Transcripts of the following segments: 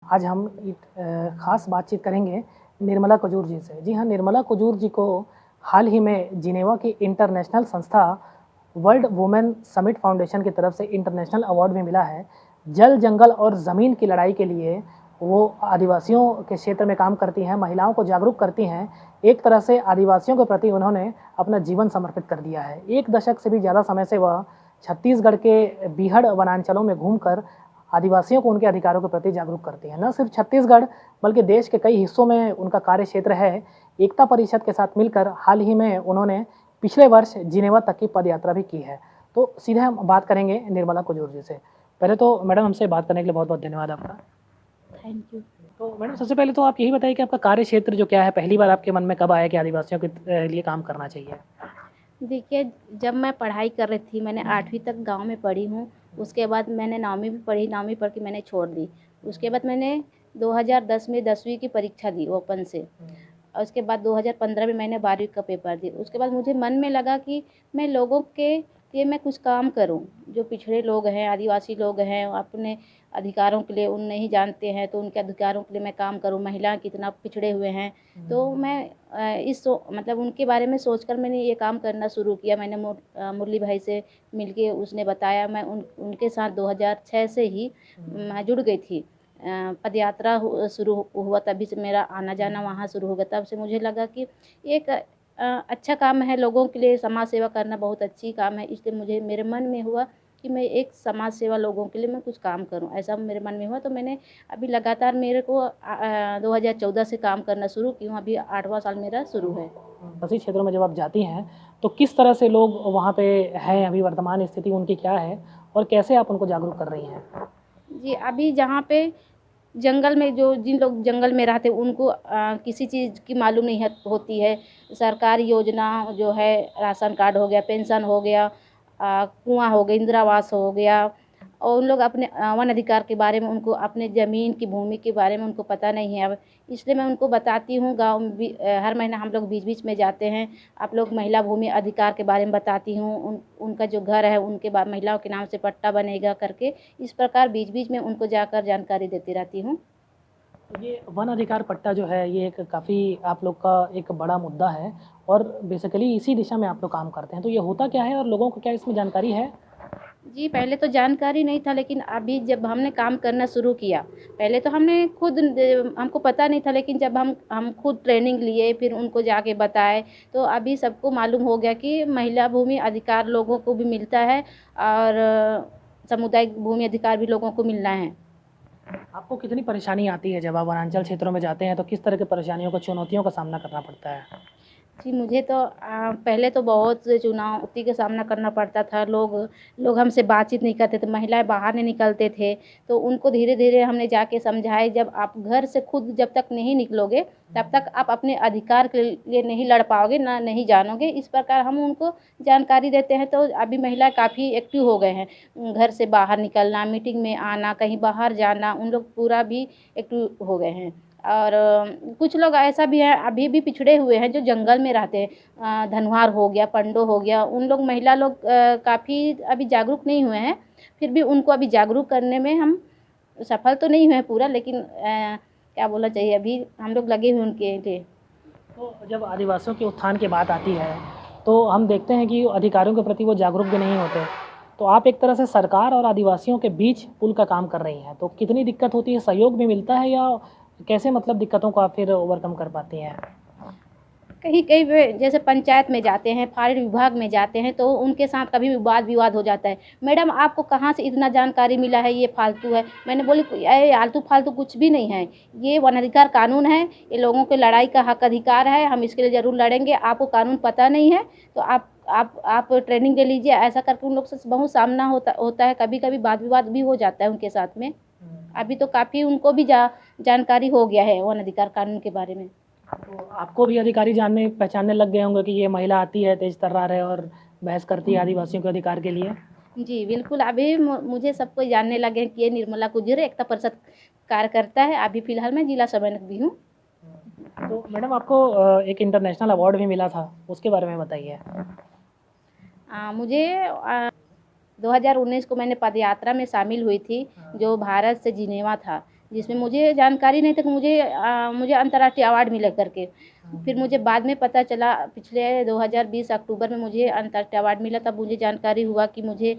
आज हम एक ख़ास बातचीत करेंगे निर्मला कुजूर जी से। जी हाँ, निर्मला कुजूर जी को हाल ही में जिनेवा की इंटरनेशनल संस्था वर्ल्ड वुमेन समिट फाउंडेशन की तरफ से इंटरनेशनल अवार्ड भी मिला है। जल, जंगल और ज़मीन की लड़ाई के लिए वो आदिवासियों के क्षेत्र में काम करती हैं, महिलाओं को जागरूक करती हैं। एक तरह से आदिवासियों के प्रति उन्होंने अपना जीवन समर्पित कर दिया है। 1 दशक से भी ज़्यादा समय से वह छत्तीसगढ़ के बीहड़ वनांचलों में घूमकर आदिवासियों को उनके अधिकारों के प्रति जागरूक करती हैं। न सिर्फ छत्तीसगढ़ बल्कि देश के कई हिस्सों में उनका कार्य क्षेत्र है। एकता परिषद के साथ मिलकर हाल ही में उन्होंने पिछले वर्ष जिनेवा तक की पदयात्रा भी की है। तो सीधे हम बात करेंगे निर्मला कुजूर जी से। पहले तो मैडम हमसे बात करने के लिए बहुत-बहुत धन्यवाद आपका। Thank you. तो मैडम सबसे पहले तो आप यही बताइए कि आपका कार्य क्षेत्र जो क्या है? पहली बार आपके मन में कब आया कि आदिवासियों के लिए काम करना चाहिए? देखिए, जब मैं पढ़ाई कर रही थी, मैंने 8वीं तक गाँव में पढ़ी हूँ। उसके बाद मैंने 9वीं भी पढ़ी, 9वीं पढ़ के मैंने छोड़ दी। उसके बाद मैंने 2010 में 10वीं की परीक्षा दी ओपन से। और उसके बाद 2015 में मैंने 12वीं का पेपर दी। उसके बाद मुझे मन में लगा कि मैं लोगों के लिए मैं कुछ काम करूं। जो पिछड़े लोग हैं, आदिवासी लोग हैं, अपने अधिकारों के लिए उन नहीं जानते हैं, तो उनके अधिकारों के लिए मैं काम करूं। महिलाएं कितना पिछड़े हुए हैं, तो मैं मतलब उनके बारे में सोचकर मैंने ये काम करना शुरू किया। मैंने मुरली भाई से मिलके उसने बताया, मैं उनके साथ 2006 से ही मैं जुड़ गई थी। पदयात्रा शुरू हुआ, तभी से मेरा आना जाना वहाँ शुरू हो गया। तब से मुझे लगा कि एक अच्छा काम है, लोगों के लिए समाज सेवा करना बहुत अच्छी काम है। इसलिए मुझे मेरे मन में हुआ कि मैं एक समाज सेवा लोगों के लिए मैं कुछ काम करूं, ऐसा मेरे मन में हुआ। तो मैंने अभी लगातार मेरे को 2014 से काम करना शुरू की हूँ। अभी 8वां साल मेरा शुरू है। बसी क्षेत्रों में जब आप जाती हैं, तो किस तरह से लोग वहाँ पे हैं, अभी वर्तमान स्थिति उनकी क्या है और कैसे आप उनको जागरूक कर रही हैं? जी, अभी जहाँ पे जंगल में जो जिन लोग जंगल में रहते हैं उनको किसी चीज़ की मालूम नहीं होती है। सरकारी योजना जो है, राशन कार्ड हो गया, पेंशन हो गया, कुआँ हो गया, इंदिरा आवास हो गया, और उन लोग अपने वन अधिकार के बारे में, उनको अपने ज़मीन की भूमि के बारे में उनको पता नहीं है अब। इसलिए मैं उनको बताती हूँ। गाँव में भी हर महीना हम लोग बीच-बीच में जाते हैं। आप लोग महिला भूमि अधिकार के बारे में बताती हूँ। उनका जो घर है उनके महिलाओं के नाम से पट्टा बनेगा करके, इस प्रकार बीच-बीच में उनको जाकर जानकारी देती रहती हूँ। ये वन अधिकार पट्टा जो है, ये एक काफ़ी आप लोग का एक बड़ा मुद्दा है और बेसिकली इसी दिशा में आप लोग काम करते हैं। तो ये होता क्या है और लोगों को क्या इसमें जानकारी है? जी, पहले तो जानकारी नहीं था, लेकिन अभी जब हमने काम करना शुरू किया, पहले तो हमने खुद हमको पता नहीं था, लेकिन जब हम खुद ट्रेनिंग लिए, फिर उनको जाके बताए, तो अभी सबको मालूम हो गया कि महिला भूमि अधिकार लोगों को भी मिलता है और सामुदायिक भूमि अधिकार भी लोगों को मिलना है। आपको कितनी परेशानी आती है जब आप वनांचल क्षेत्रों में जाते हैं, तो किस तरह की परेशानियों को, चुनौतियों का सामना करना पड़ता है? जी, मुझे तो पहले तो बहुत से चुनौती का सामना करना पड़ता था। लोग लोग हमसे बातचीत नहीं करते थे, महिलाएँ बाहर नहीं निकलते थे, तो उनको धीरे-धीरे हमने जाके समझाए, जब आप घर से खुद जब तक नहीं निकलोगे, तब तक आप अपने अधिकार के लिए नहीं लड़ पाओगे, ना नहीं जानोगे। इस प्रकार हम उनको जानकारी देते हैं, तो अभी महिलाएँ काफ़ी एक्टिव हो गए हैं। घर से बाहर निकलना, मीटिंग में आना, कहीं बाहर जाना, उन लोग पूरा भी एक्टिव हो गए हैं। और कुछ लोग ऐसा भी है, अभी भी पिछड़े हुए हैं, जो जंगल में रहते हैं। धनवार हो गया, पंडो हो गया, उन लोग महिला लोग काफ़ी अभी जागरूक नहीं हुए हैं। फिर भी उनको अभी जागरूक करने में हम सफल तो नहीं हुए हैं पूरा, लेकिन क्या बोलना चाहिए, अभी हम लोग लगे हुए उनके लिए। तो जब आदिवासियों के उत्थान की बात आती है, तो हम देखते हैं कि अधिकारों के प्रति वो जागरूक भी नहीं होते। तो आप एक तरह से सरकार और आदिवासियों के बीच पुल का काम कर रही हैं। तो कितनी दिक्कत होती है, सहयोग भी मिलता है या कैसे मतलब दिक्कतों को आप फिर ओवरकम कर पाती हैं? कहीं-कहीं पे जैसे पंचायत में जाते हैं, फॉरेस्ट विभाग में जाते हैं, तो उनके साथ कभी भी वाद-विवाद हो जाता है। मैडम, आपको कहाँ से इतना जानकारी मिला है, ये फालतू है। मैंने बोली, अरे आलतू-फालतू कुछ भी नहीं है। ये वन अधिकार कानून है, ये लोगों के लड़ाई का हक अधिकार है, हम इसके लिए ज़रूर लड़ेंगे। आपको कानून पता नहीं है, तो आप ट्रेनिंग ले लीजिए। ऐसा करके उन लोग से बहुत सामना होता होता है। कभी-कभी वाद-विवाद भी हो जाता है उनके साथ में। अभी तो काफ़ी उनको भी जानकारी हो गया है वन अधिकार कानून के बारे में। तो आपको भी अधिकारी जानने पहचानने लग गए होंगे कि ये महिला आती है तेज तर्रार है और बहस करती है आदिवासियों के अधिकार के लिए। जी, बिल्कुल, अभी मुझे सब कोई जानने लगे हैं कि ये निर्मला कुजूर एकता परिषद कार्यकर्ता है। अभी फ़िलहाल मैं जिला समन्वयक भी हूँ। तो मैडम आपको एक इंटरनेशनल अवार्ड भी मिला था, उसके बारे में बताइए। मुझे 2019 को मैंने पदयात्रा में शामिल हुई थी, जो भारत से जिनेवा था। जिसमें मुझे जानकारी नहीं था कि मुझे अंतर्राष्ट्रीय अवार्ड मिला करके। फिर मुझे बाद में पता चला, पिछले 2020 अक्टूबर में मुझे अंतर्राष्ट्रीय अवार्ड मिला, तब मुझे जानकारी हुआ कि मुझे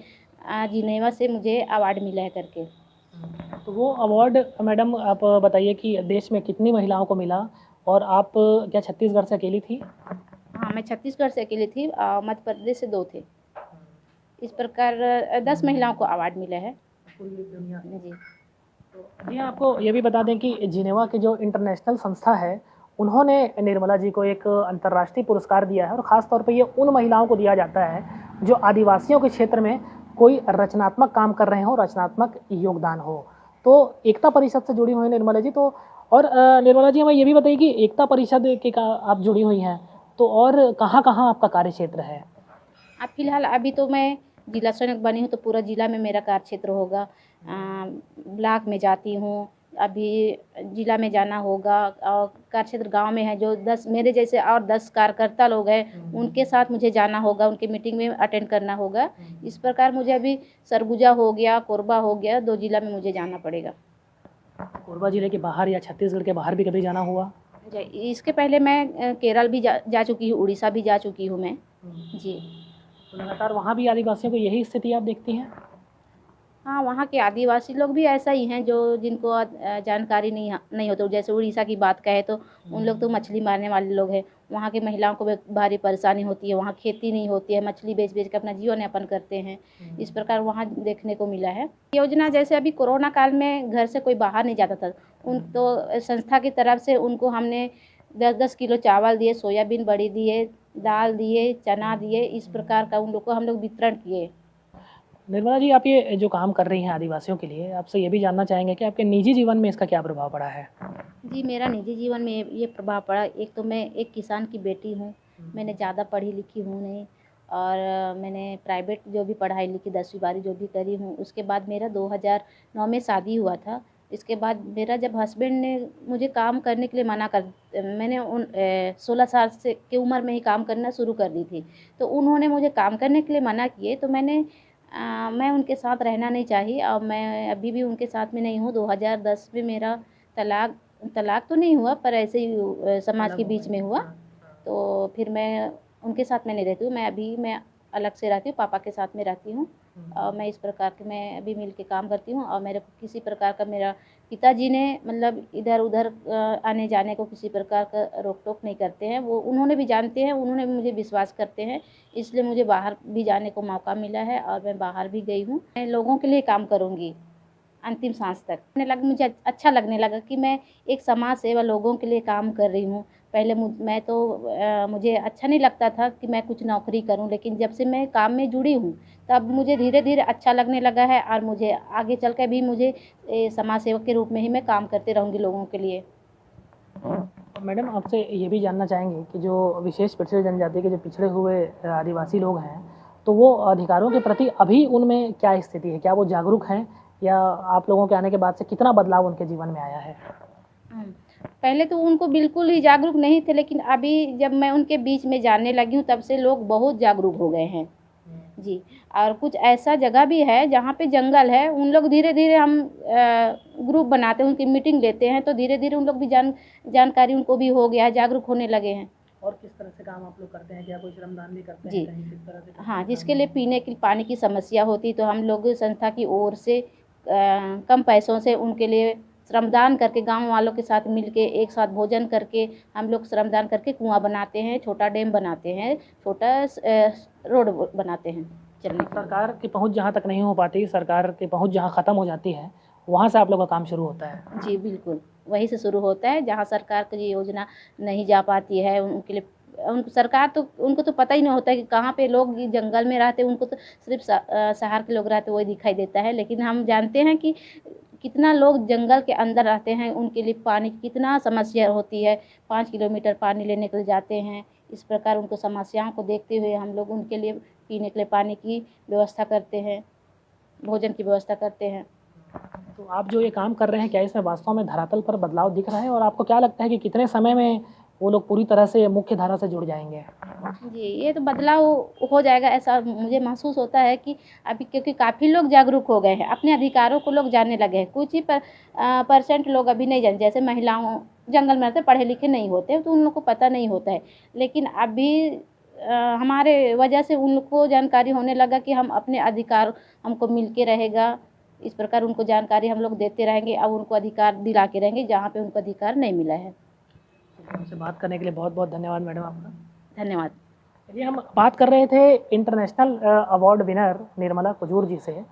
जिनेवा से मुझे अवार्ड मिला है करके। तो वो अवार्ड मैडम आप बताइए कि देश में कितनी महिलाओं को मिला, और आप क्या छत्तीसगढ़ से अकेली थी? हाँ, मैं छत्तीसगढ़ से अकेली थी, मध्य प्रदेश से 2 थे। इस प्रकार 10 महिलाओं को अवार्ड मिला है। पूरी दुनिया से। जी। जी हाँ, आपको ये भी बता दें कि जिनेवा की जो इंटरनेशनल संस्था है, उन्होंने निर्मला जी को एक अंतर्राष्ट्रीय पुरस्कार दिया है, और ख़ास तौर पे ये उन महिलाओं को दिया जाता है जो आदिवासियों के क्षेत्र में कोई रचनात्मक काम कर रहे हों, रचनात्मक योगदान हो। तो एकता परिषद से जुड़ी हुई हैं निर्मला जी, तो और निर्मला जी हमें ये भी बताइए कि एकता परिषद के का आप जुड़ी हुई हैं, तो और कहाँ-कहाँ आपका कार्य क्षेत्र है? अब फ़िलहाल अभी तो मैं जिला सैनिक बनी हूँ, तो पूरा जिला में मेरा कार्य क्षेत्र होगा। ब्लॉक में जाती हूँ, अभी जिला में जाना होगा, और कार्य क्षेत्र गाँव में है, जो 10 मेरे जैसे और 10 कार्यकर्ता लोग हैं, उनके साथ मुझे जाना होगा, उनकी मीटिंग में अटेंड करना होगा। इस प्रकार मुझे अभी सरगुजा हो गया, कोरबा हो गया, 2 जिला में मुझे जाना पड़ेगा। कोरबा जिले के बाहर या छत्तीसगढ़ के बाहर भी कभी जाना हुआ? इसके पहले मैं केरल भी जा चुकी हूँ, उड़ीसा भी जा चुकी हूँ मैं। जी। तो लगातार वहाँ भी आदिवासियों को यही स्थिति आप देखती हैं? हाँ, वहाँ के आदिवासी लोग भी ऐसा ही हैं, जो जिनको जानकारी नहीं होती। जैसे उड़ीसा की बात कहें तो उन लोग तो मछली मारने वाले लोग हैं। वहाँ की महिलाओं को भी भारी परेशानी होती है, वहाँ खेती नहीं होती है, मछली बेच-बेच के अपना जीवन यापन करते हैं। इस प्रकार वहाँ देखने को मिला है। योजना जैसे अभी कोरोना काल में घर से कोई बाहर नहीं जाता था, उन तो संस्था की तरफ से उनको हमने 10-10 किलो चावल दिए, सोयाबीन बड़ी दिए, दाल दिए, चना दिए, इस प्रकार का उन लोग को हम लोग वितरण किए। निर्मला जी, आप ये जो काम कर रही हैं आदिवासियों के लिए, आपसे ये भी जानना चाहेंगे कि आपके निजी जीवन में इसका क्या प्रभाव पड़ा है? जी, मेरा निजी जीवन में ये प्रभाव पड़ा। एक तो मैं एक किसान की बेटी हूँ, मैंने ज़्यादा पढ़ी लिखी हूँ नहीं, और मैंने प्राइवेट जो भी पढ़ाई लिखी 10वीं 12वीं जो भी करी हूँ, उसके बाद मेरा 2009 में शादी हुआ था। इसके बाद मेरा जब हस्बैंड ने मुझे काम करने के लिए मना कर मैंने 16 साल से की उम्र में ही काम करना शुरू कर दी थी। तो उन्होंने मुझे काम करने के लिए मना किए, तो मैं उनके साथ रहना नहीं चाही, और मैं अभी भी उनके साथ में नहीं हूँ। 2010 में मेरा तलाक तलाक तो नहीं हुआ, पर ऐसे ही समाज के बीच में हुआ। तो फिर मैं उनके साथ में नहीं रहती हूँ, मैं अलग से रहती हूँ, पापा के साथ में रहती हूँ। और मैं इस प्रकार के मैं अभी मिल के काम करती हूँ, और मेरे को किसी प्रकार का मेरा पिताजी ने मतलब इधर-उधर आने जाने को किसी प्रकार का रोक-टोक नहीं करते हैं। वो उन्होंने भी जानते हैं, उन्होंने भी मुझे विश्वास करते हैं, इसलिए मुझे बाहर भी जाने को मौका मिला है, और मैं बाहर भी गई हूँ। मैं लोगों के लिए काम करूँगी अंतिम साँस तक। मुझे अच्छा लगने लगा कि मैं एक समाज सेवा लोगों के लिए काम कर रही हूँ। पहले मुझे अच्छा नहीं लगता था कि मैं कुछ नौकरी करूँ, लेकिन जब से मैं काम में जुड़ी हूँ, तब मुझे धीरे-धीरे अच्छा लगने लगा है, और मुझे आगे चल के भी मुझे समाज सेवक के रूप में ही मैं काम करती रहूँगी लोगों के लिए। मैडम, आपसे ये भी जानना चाहेंगे कि जो विशेष पिछड़ी जनजाति के जो पिछड़े हुए आदिवासी लोग हैं, तो वो अधिकारों के प्रति अभी उनमें क्या स्थिति है? क्या वो जागरूक हैं, या आप लोगों के आने के बाद से कितना बदलाव उनके जीवन में आया है? हुँ। पहले तो उनको बिल्कुल ही जागरूक नहीं थे, लेकिन अभी जब मैं उनके बीच में जानने लगी हूँ, तब से लोग बहुत जागरूक हो गए हैं। जी, और कुछ ऐसा जगह भी है जहाँ पे जंगल है, उन लोग धीरे-धीरे हम ग्रुप बनाते हैं, उनकी मीटिंग लेते हैं, तो धीरे-धीरे उन लोग भी जानकारी उनको भी हो गया है, जागरूक होने लगे हैं। और किस तरह से काम आप लोग करते हैं? क्या कोई श्रमदान भी करते हैं जी। कहीं? किस तरह से करते हाँ, हैं जिसके काम? लिए पीने की पानी की समस्या होती, तो हम लोग संस्था की ओर से कम पैसों से उनके लिए श्रमदान करके, गाँव वालों के साथ मिल के एक साथ भोजन करके, हम लोग श्रमदान करके कुआँ बनाते हैं, छोटा डैम बनाते हैं, रोड बनाते हैं चलने के लिए। सरकार की पहुँच जहाँ तक नहीं हो पाती, सरकार की पहुँच जहाँ ख़त्म हो जाती है, वहाँ से आप लोग का काम शुरू होता है। जी, बिल्कुल, वहीं से शुरू होता है, जहाँ सरकार की योजना नहीं जा पाती है, उनके लिए उनको तो पता ही नहीं होता है कि कहाँ पे लोग ये जंगल में रहते हैं, उनको तो सिर्फ़ शहर के लोग रहते हैं, वही दिखाई देता है। लेकिन हम जानते हैं कि कितना लोग जंगल के अंदर रहते हैं, उनके लिए पानी की कितना समस्या होती है, 5 किलोमीटर पानी लेने के लिए जाते हैं। इस प्रकार उनको समस्याओं को देखते हुए हम लोग उनके लिए पीने के लिए पानी की व्यवस्था करते हैं, भोजन की व्यवस्था करते हैं। तो आप जो ये काम कर रहे हैं, क्या इसमें वास्तव में धरातल पर बदलाव दिख रहा है, और आपको क्या लगता है कि कितने समय में वो लोग पूरी तरह से मुख्य धारा से जुड़ जाएंगे। जी, ये तो बदलाव हो जाएगा, ऐसा मुझे महसूस होता है कि अभी क्योंकि काफ़ी लोग जागरूक हो गए हैं, अपने अधिकारों को लोग जानने लगे हैं। कुछ ही परसेंट लोग अभी नहीं जानते, जैसे महिलाओं जंगल में रहते पढ़े लिखे नहीं होते, तो उन लोग को पता नहीं होता है। लेकिन अभी हमारे वजह से उनको जानकारी होने लगा कि हम अपने अधिकार हमको मिल के रहेगा, इस प्रकार उनको जानकारी हम लोग देते रहेंगे, अब उनको अधिकार दिला के रहेंगे जहाँ पे उनको अधिकार नहीं मिला है। हमसे बात करने के लिए बहुत बहुत धन्यवाद मैडम आपका। धन्यवाद। ये हम बात कर रहे थे international award winner Nirmala Kujur ji से।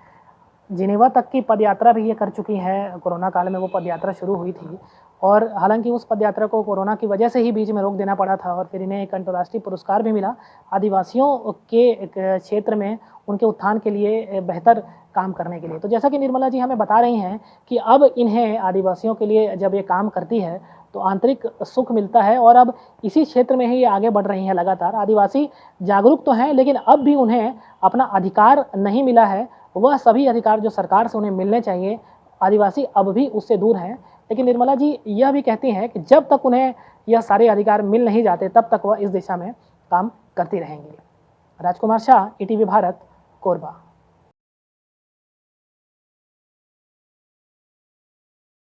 जिनेवा तक की पदयात्रा भी ये कर चुकी हैं। कोरोना काल में वो पदयात्रा शुरू हुई थी और हालांकि उस पदयात्रा को कोरोना की वजह से ही बीच में रोक देना पड़ा था और फिर इन्हें एक अंतर्राष्ट्रीय पुरस्कार भी मिला आदिवासियों के क्षेत्र में उनके उत्थान के लिए बेहतर काम करने के लिए। तो जैसा कि निर्मला जी हमें बता रही हैं कि अब इन्हें आदिवासियों के लिए जब ये काम करती है तो आंतरिक सुख मिलता है और अब इसी क्षेत्र में ही ये आगे बढ़ रही हैं लगातार। आदिवासी जागरूक तो हैं लेकिन अब भी उन्हें अपना अधिकार नहीं मिला है, वह सभी अधिकार जो सरकार से उन्हें मिलने चाहिए आदिवासी अब भी उससे दूर हैं। लेकिन निर्मला जी यह भी कहती हैं कि जब तक उन्हें यह सारे अधिकार मिल नहीं जाते तब तक वह इस दिशा में काम करती रहेंगी। राजकुमार शाह, ईटीवी भारत, कोरबा।